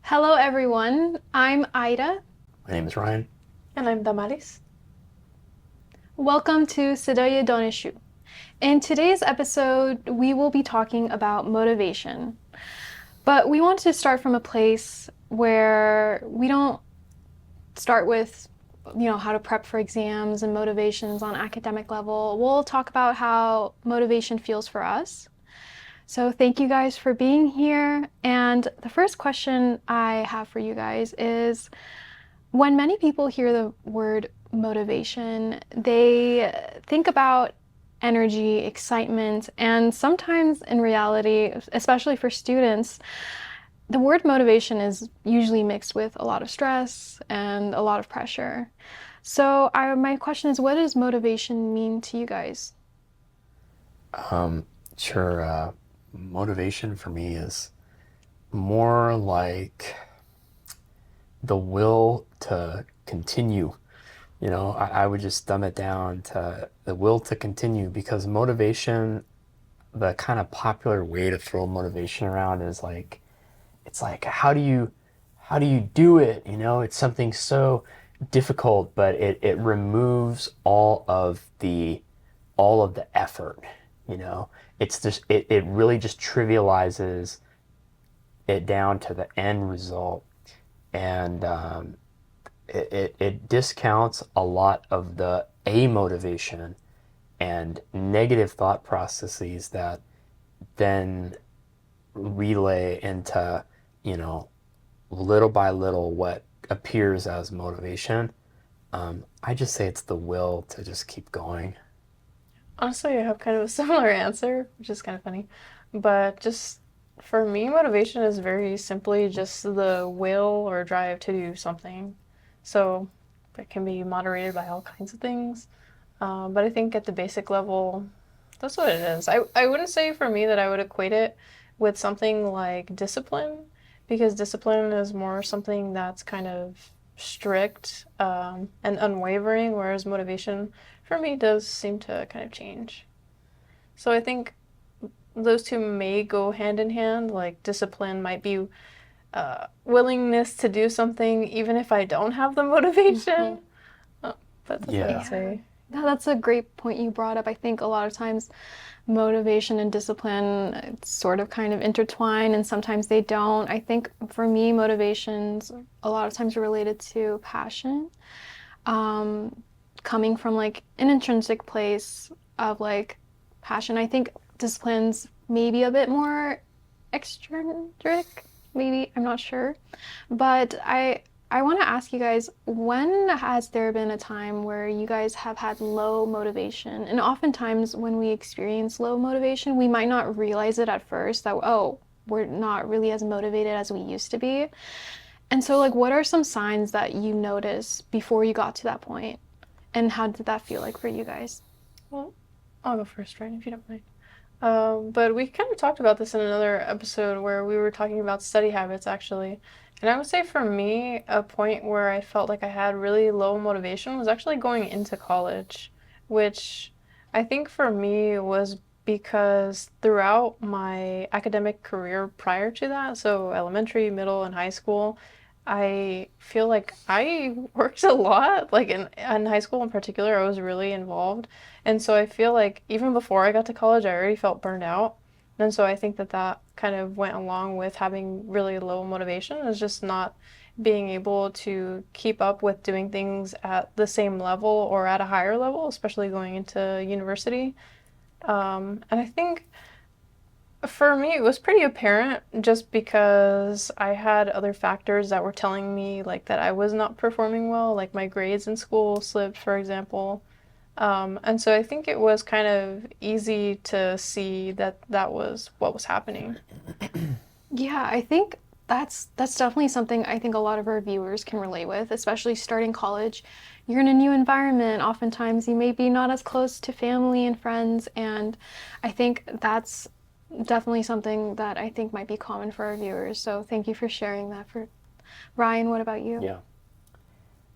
Hello, everyone. I'm Ida. My name is Ryan. And I'm Damaris. Welcome to Sedaye Daneshjoo. In today's episode, we will be talking about motivation. But we want to start from a place where we don't start with, how to prep for exams and motivations on academic level. We'll talk about how motivation feels for us. So thank you guys for being here. And the first question I have for you guys is, when many people hear the word motivation, they think about energy, excitement, and sometimes in reality, especially for students, the word motivation is usually mixed with a lot of stress and a lot of pressure. So my question is, what does motivation mean to you guys? Sure. Motivation for me is more like the will to continue. I would just dumb it down to the will to continue, because motivation, the kind of popular way to throw motivation around is like, it's like, how do you do it? It's something so difficult, but it removes all of the effort. It's just, it really just trivializes it down to the end result. And it discounts a lot of the amotivation and negative thought processes that then relay into, little by little what appears as motivation. I just say it's the will to just keep going. Honestly, I have kind of a similar answer, which is kind of funny. But just for me, motivation is very simply just the will or drive to do something. So it can be moderated by all kinds of things. But I think at the basic level, that's what it is. I wouldn't say for me that I would equate it with something like discipline, because discipline is more something that's kind of strict and unwavering, whereas motivation for me does seem to kind of change. So I think those two may go hand in hand. Like discipline might be willingness to do something even if I don't have the motivation. Uh, but that's what I'd Yeah. say. No, that's a great point you brought up. I think a lot of times motivation and discipline sort of kind of intertwine, and sometimes they don't. I think for me, motivations a lot of times are related to passion, um, coming from like an intrinsic place of like passion. I think discipline's maybe a bit more extrinsic, maybe, I'm not sure. But I want to ask you guys, when has there been a time where you guys have had low motivation? And oftentimes when we experience low motivation, we might not realize it at first that, oh, we're not really as motivated as we used to be. And so, like, what are some signs that you noticed before you got to that point? And how did that feel like for you guys? Well, I'll go first, Ryan, if you don't mind. But we kind of talked about this in another episode where we were talking about study habits, actually. And I would say for me, a point where I felt like I had really low motivation was actually going into college, which I think for me was because throughout my academic career prior to that, so elementary, middle, and high school, I feel like I worked a lot. Like in high school in particular, I was really involved. And so I feel like even before I got to college, I already felt burned out. And so I think that that kind of went along with having really low motivation, is just not being able to keep up with doing things at the same level or at a higher level, especially going into university. And I think for me, it was pretty apparent just because I had other factors that were telling me like that I was not performing well, like my grades in school slipped, for example. And so I think it was kind of easy to see that that was what was happening. Yeah, I think that's definitely something I think a lot of our viewers can relate with, especially starting college. You're in a new environment. Oftentimes, you may be not as close to family and friends, and I think that's definitely something that I think might be common for our viewers. So thank you for sharing that. For Ryan, what about you? Yeah.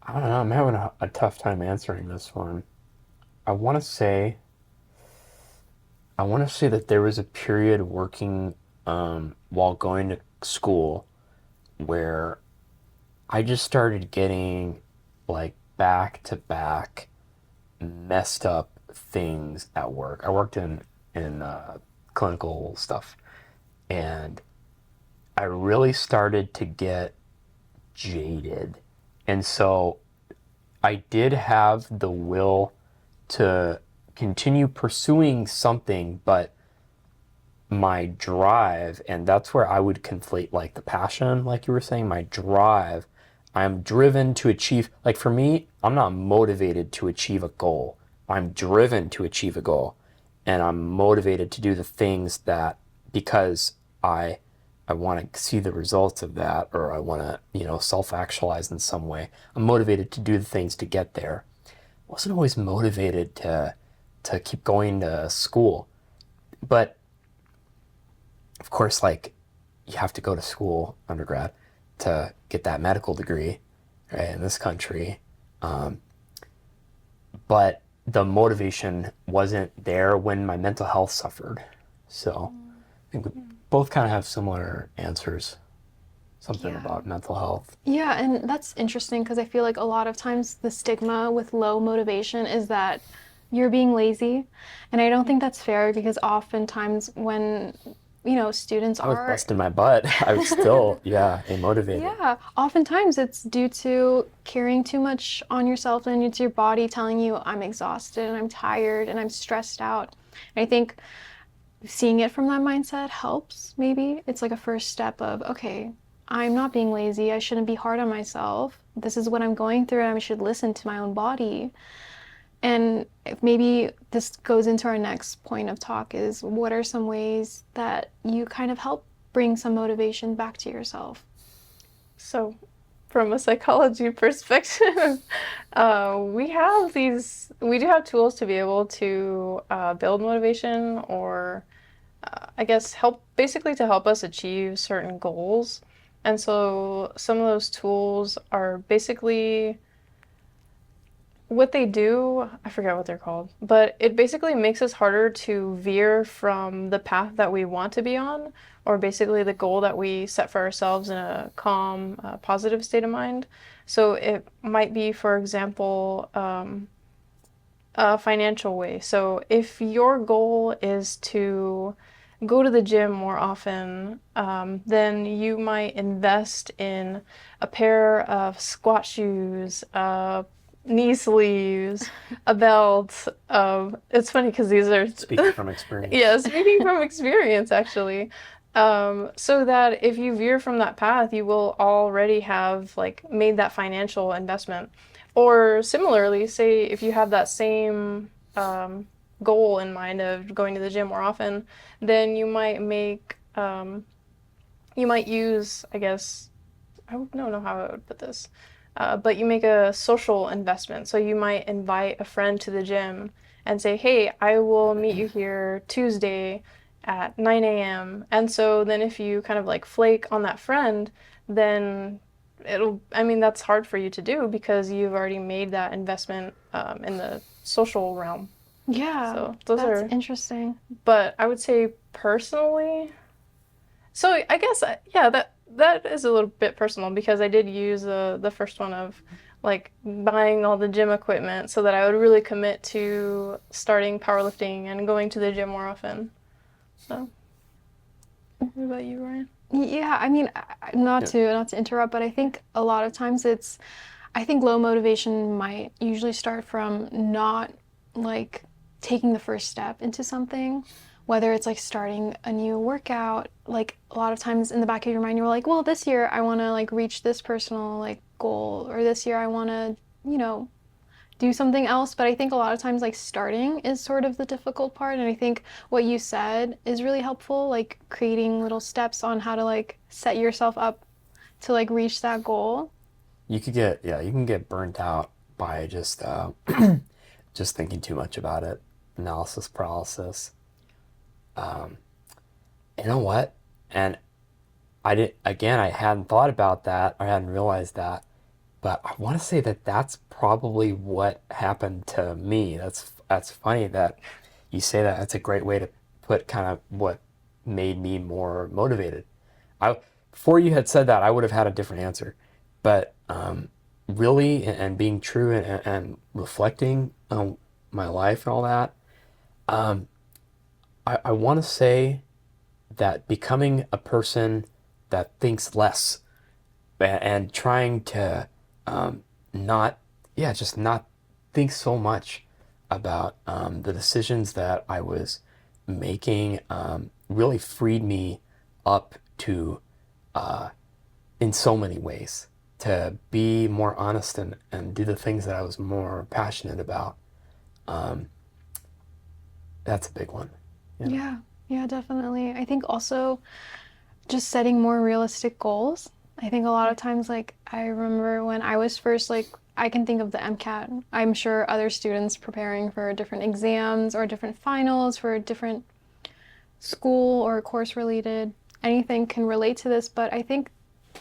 I don't know. I'm having a tough time answering this one. I want to say, I want to say that there was a period working while going to school where I just started getting like back to back messed up things at work. I worked in clinical stuff, and I really started to get jaded. And so I did have the will to continue pursuing something, but my drive, and that's where I would conflate like the passion, like you were saying, my drive. I'm driven to achieve, like for me, I'm not motivated to achieve a goal. I'm driven to achieve a goal, and I'm motivated to do the things that, because I want to see the results of that, or I want to, self-actualize in some way. I'm motivated to do the things to get there. I wasn't always motivated to keep going to school. But of course, like, you have to go to school, undergrad, to get that medical degree, right, in this country. But the motivation wasn't there when my mental health suffered. So I think we both kind of have similar answers. Something about mental health. Yeah, and that's interesting because I feel like a lot of times the stigma with low motivation is that you're being lazy. And I don't think that's fair because oftentimes when, students I was are... busting my butt. I was still, unmotivated. Yeah, oftentimes it's due to carrying too much on yourself, and it's your body telling you, I'm exhausted and I'm tired and I'm stressed out. And I think seeing it from that mindset helps, maybe. It's like a first step of, okay, I'm not being lazy. I shouldn't be hard on myself. This is what I'm going through, and I should listen to my own body. And if maybe this goes into our next point of talk is, what are some ways that you kind of help bring some motivation back to yourself? So, from a psychology perspective, we do have tools to be able to build motivation, or I guess basically to help us achieve certain goals. And so some of those tools are basically, what they do, I forget what they're called, but it basically makes us harder to veer from the path that we want to be on, or basically the goal that we set for ourselves in a calm, positive state of mind. So it might be, for example, a financial way. So if your goal is to go to the gym more often, then you might invest in a pair of squat shoes, knee sleeves, a belt. It's funny because these are... Speaking from experience. Yeah, speaking from experience, actually. So that if you veer from that path, you will already have like made that financial investment. Or similarly, say if you have that same goal in mind of going to the gym more often, then you might use, I guess, I don't know how I would put this, but you make a social investment. So you might invite a friend to the gym and say, hey, I will meet you here Tuesday at 9 a.m. And so then if you kind of like flake on that friend, then that's hard for you to do because you've already made that investment in the social realm. Yeah, so that's interesting. But I would say personally, so I guess, that is a little bit personal because I did use the first one of like buying all the gym equipment so that I would really commit to starting powerlifting and going to the gym more often. So, what about you, Ryan? Yeah, I mean, not to interrupt, but I think a lot of times I think low motivation might usually start from not like taking the first step into something, whether it's like starting a new workout. Like a lot of times in the back of your mind, you're like, well, this year I want to like reach this personal like goal, or this year I want to, do something else. But I think a lot of times like starting is sort of the difficult part. And I think what you said is really helpful, like creating little steps on how to like set yourself up to like reach that goal. You can get burnt out by just just thinking too much about it. Analysis paralysis. You know what? And I hadn't thought about that, or I hadn't realized that, but I want to say that that's probably what happened to me. That's funny that you say that. That's a great way to put kind of what made me more motivated. before you had said that, I would have had a different answer. But really, and being true and reflecting on my life and all that, I want to say that becoming a person that thinks less and trying to not, yeah, just not think so much about the decisions that I was making really freed me up to, in so many ways, to be more honest and do the things that I was more passionate about. That's a big one. Yeah, yeah, definitely. I think also just setting more realistic goals. I think a lot of times, like, I remember when I was first, like, I can think of the MCAT. I'm sure other students preparing for different exams or different finals for different school or course related, anything can relate to this. But I think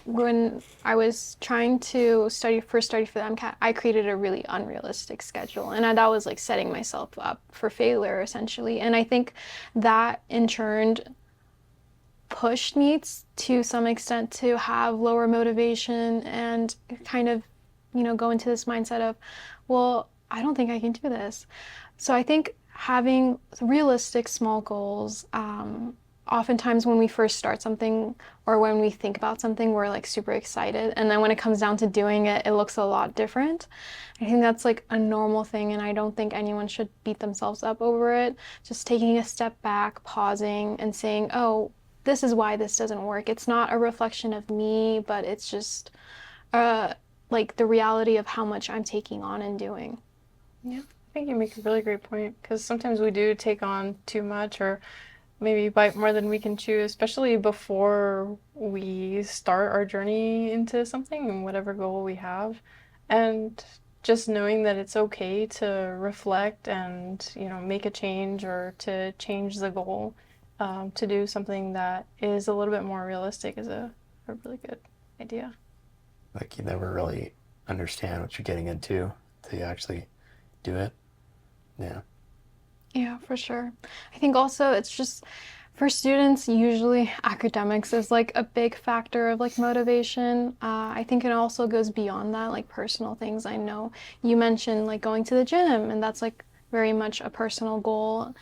when I was trying to study for the MCAT, I created a really unrealistic schedule. And that was like setting myself up for failure, essentially. And I think that in turn pushed me to some extent to have lower motivation and kind of, go into this mindset of, well, I don't think I can do this. So I think having realistic small goals, oftentimes when we first start something or when we think about something, we're like super excited. And then when it comes down to doing it, it looks a lot different. I think that's like a normal thing, and I don't think anyone should beat themselves up over it. Just taking a step back, pausing, and saying, oh, this is why this doesn't work. It's not a reflection of me, but it's just like the reality of how much I'm taking on and doing. Yeah, I think you make a really great point, because sometimes we do take on too much or maybe bite more than we can chew, especially before we start our journey into something and whatever goal we have. And just knowing that it's okay to reflect and, make a change or to change the goal, to do something that is a little bit more realistic is a really good idea. Like you never really understand what you're getting into until you actually do it. Yeah. Yeah, for sure. I think also it's just for students, usually academics is like a big factor of like motivation. I think it also goes beyond that, like personal things. I know you mentioned like going to the gym, and that's like very much a personal goal.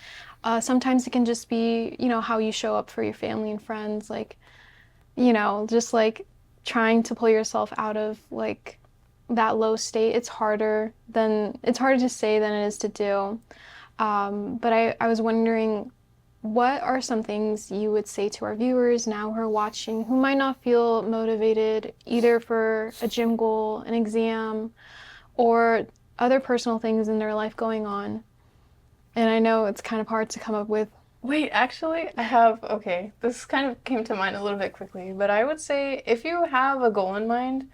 Sometimes it can just be, how you show up for your family and friends, like, just like trying to pull yourself out of like that low state. It's harder to say than it is to do. But I was wondering, what are some things you would say to our viewers now who are watching who might not feel motivated either for a gym goal, an exam, or other personal things in their life going on? And I know it's kind of hard to come up with. Wait, actually, okay, this kind of came to mind a little bit quickly, but I would say if you have a goal in mind,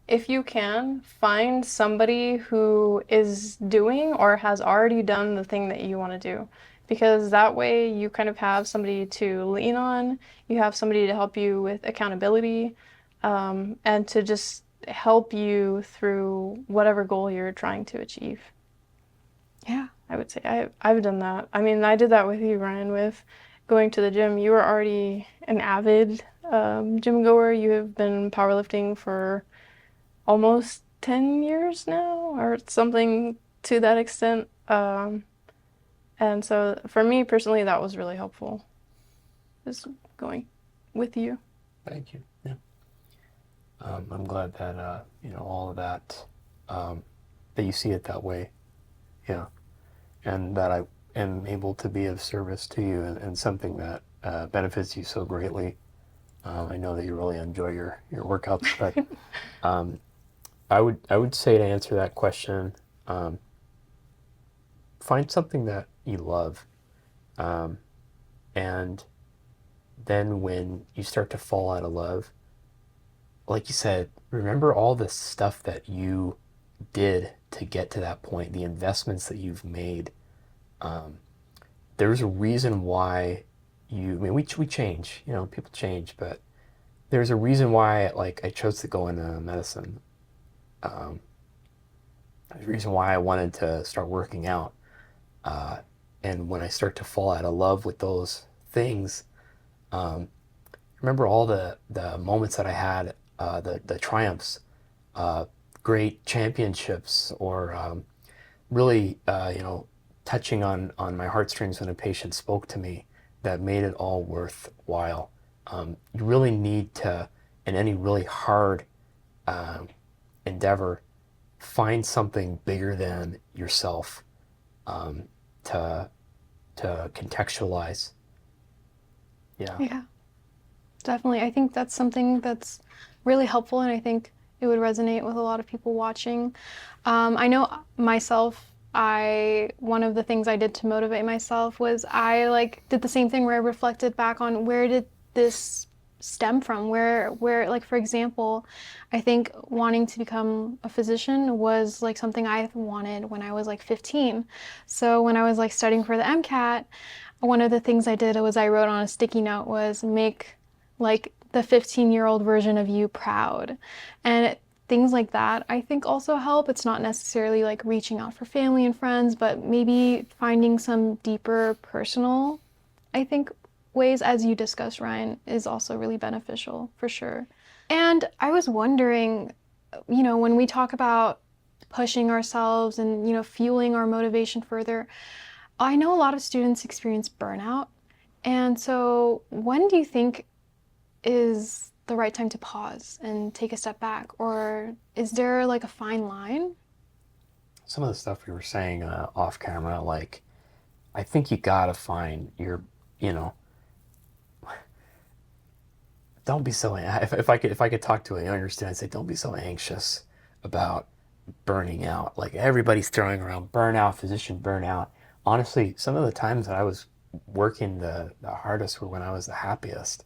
if you can, find somebody who is doing or has already done the thing that you want to do. Because that way you kind of have somebody to lean on, you have somebody to help you with accountability, and to just help you through whatever goal you're trying to achieve. Yeah. I would say I've done that. I mean, I did that with you, Ryan, with going to the gym. You were already an avid gym goer. You have been powerlifting for almost 10 years now, or something to that extent. And so for me personally, that was really helpful, just going with you. Thank you. Yeah. I'm glad that, all of that, that you see it that way. Yeah. And that I am able to be of service to you and something that benefits you so greatly. I know that you really enjoy your workouts, but I would say, to answer that question, find something that you love, and then when you start to fall out of love, like you said, remember all the stuff that you did to get to that point, the investments that you've made. There's a reason why we change, people change, but there's a reason why, like, I chose to go into medicine. There's a reason why I wanted to start working out. And when I start to fall out of love with those things, remember all the moments that I had, the triumphs, great championships, or really, touching on my heartstrings when a patient spoke to me that made it all worthwhile. You really need to, in any really hard endeavor, find something bigger than yourself to contextualize. Yeah. Yeah, definitely. I think that's something that's really helpful, and I think it would resonate with a lot of people watching. I know myself, one of the things I did to motivate myself was I did the same thing where I reflected back on where did this stem from, where like, for example, I think wanting to become a physician was like something I wanted when I was like 15. So when I was like studying for the MCAT, one of the things I did was I wrote on a sticky note was make like the 15-year-old version of you proud. And things like that I think also help. It's not necessarily like reaching out for family and friends, but maybe finding some deeper personal, I think, ways, as you discussed, Ryan, is also really beneficial for sure. And I was wondering, when we talk about pushing ourselves and, fueling our motivation further, I know a lot of students experience burnout. And so when do you think is the right time to pause and take a step back? Or is there like a fine line? Some of the stuff we were saying off camera, like, I think you gotta find your, don't be so, if I could talk to a younger student, I'd say, don't be so anxious about burning out. Like, everybody's throwing around burnout, physician burnout. Honestly, some of the times that I was working the hardest were when I was the happiest.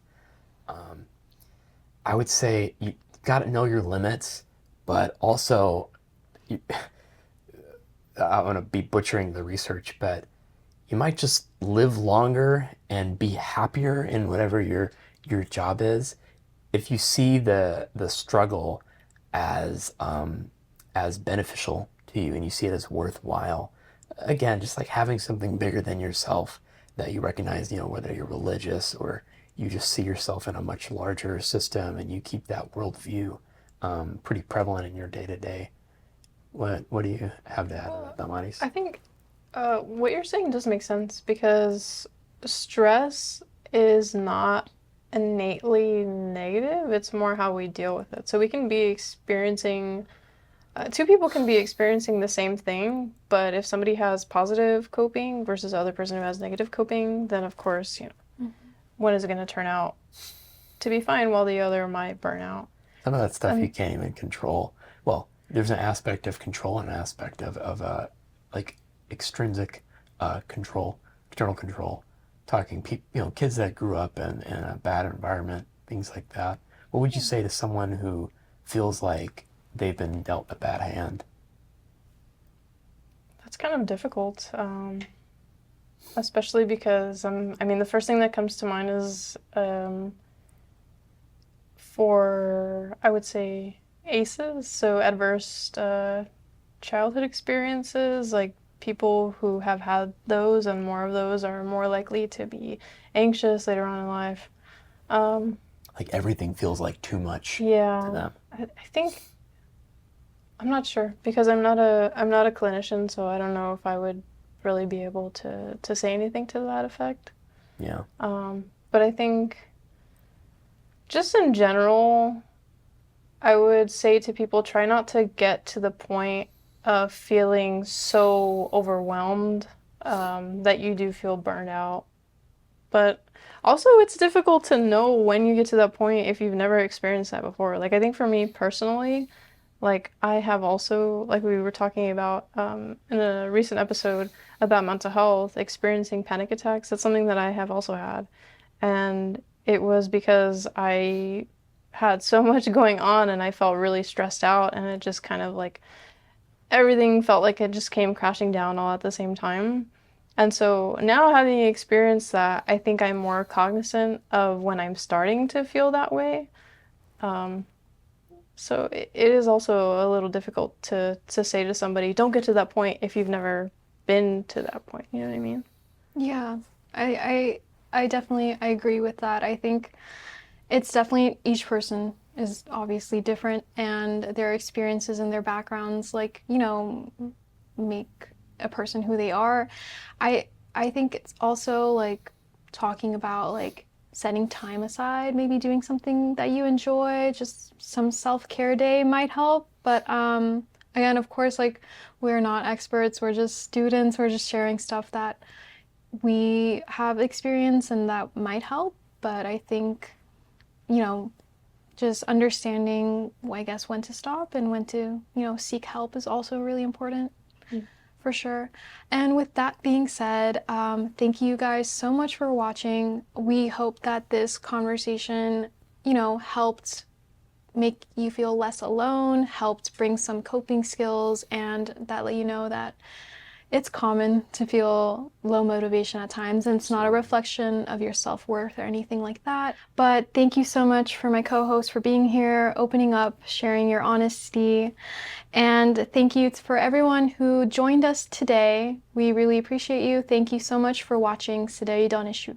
I would say you got to know your limits, but also, I'm going to be butchering the research, but you might just live longer and be happier in whatever your job is if you see the struggle as beneficial to you and you see it as worthwhile. Again, just like having something bigger than yourself that you recognize, whether you're religious or you just see yourself in a much larger system and you keep that worldview pretty prevalent in your day-to-day. What do you have to add to that, Damaris? I think what you're saying does make sense, because stress is not innately negative. It's more how we deal with it. So we can be experiencing, two people can be experiencing the same thing, but if somebody has positive coping versus the other person who has negative coping, then of course, one is going to turn out to be fine while the other might burn out. Some of that stuff you can't even control. Well, there's an aspect of control and an aspect of like extrinsic control, external control. Talking kids that grew up in a bad environment, things like that. What would you say to someone who feels like they've been dealt a bad hand? That's kind of difficult, especially because the first thing that comes to mind is for, I would say, ACEs, so adverse childhood experiences, like people who have had those and more of those are more likely to be anxious later on in life. Like everything feels like too much to them. I think, I'm not sure, because I'm not a clinician, so I don't know if I would really be able to say anything to that effect. Yeah. But I think just in general, I would say to people, try not to get to the point of feeling so overwhelmed that you do feel burned out. But also, it's difficult to know when you get to that point if you've never experienced that before. Like, I think for me personally, like, I have also, like we were talking about in a recent episode about mental health, experiencing panic attacks. That's something that I have also had. And it was because I had so much going on and I felt really stressed out, and it just kind of like, everything felt like it just came crashing down all at the same time. And so now, having experienced that, I think I'm more cognizant of when I'm starting to feel that way. So it is also a little difficult to say to somebody, don't get to that point if you've never been to that point. You know what I mean? Yeah, I definitely, I agree with that. I think it's definitely, each person is obviously different, and their experiences and their backgrounds, like, you know, make a person who they are. I think it's also like talking about like setting time aside, maybe doing something that you enjoy, just some self-care day might help. But again, of course, like, we're not experts, we're just students, we're just sharing stuff that we have experience and that might help. But I think, you know, just understanding, I guess, when to stop and when to, you know, seek help is also really important. For sure. And with that being said, thank you guys so much for watching. We hope that this conversation, you know, helped make you feel less alone, helped bring some coping skills, and that let you know that it's common to feel low motivation at times, and it's not a reflection of your self-worth or anything like that. But thank you so much for my co-host for being here, opening up, sharing your honesty. And thank you for everyone who joined us today. We really appreciate you. Thank you so much for watching Sedaye Daneshjoo.